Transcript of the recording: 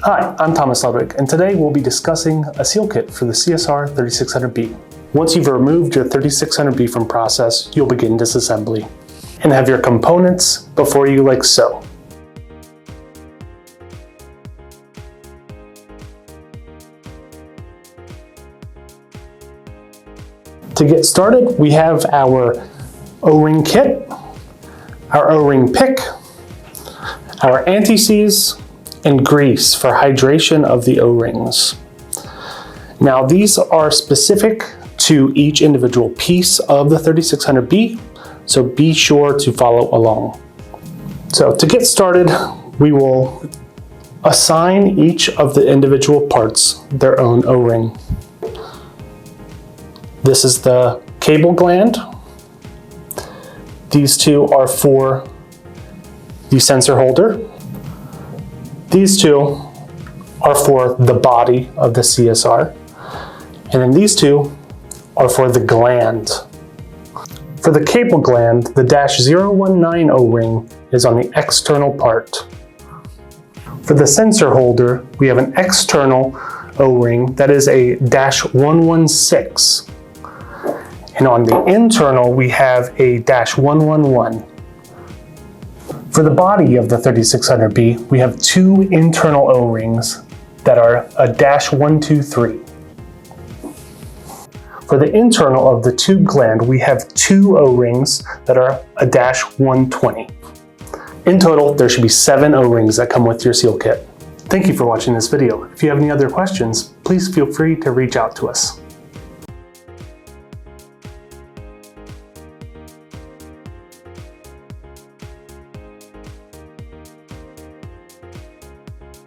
Hi, I'm Thomas Ludwig, and today we'll be discussing a seal kit for the CSR 3600B. Once you've removed your 3600B from process, you'll begin disassembly and have your components before you like so. To get started, we have our O-ring kit, our O-ring pick, our anti-seize, and grease for hydration of the O-rings. Now these are specific to each individual piece of the 3600B, so be sure to follow along. So to get started, we will assign each of the individual parts their own O-ring. This is the cable gland. These two are for the sensor holder. These two are for the body of the CSR. And then these two are for the gland. For the cable gland, the -019 O-ring is on the external part. For the sensor holder, we have an external O-ring that is a -116. And on the internal, we have a -111. For the body of the 3600B, we have two internal O-rings that are a -123. For the internal of the tube gland, we have two O-rings that are a -120. In total, there should be 7 O-rings that come with your seal kit. Thank you for watching this video. If you have any other questions, please feel free to reach out to us.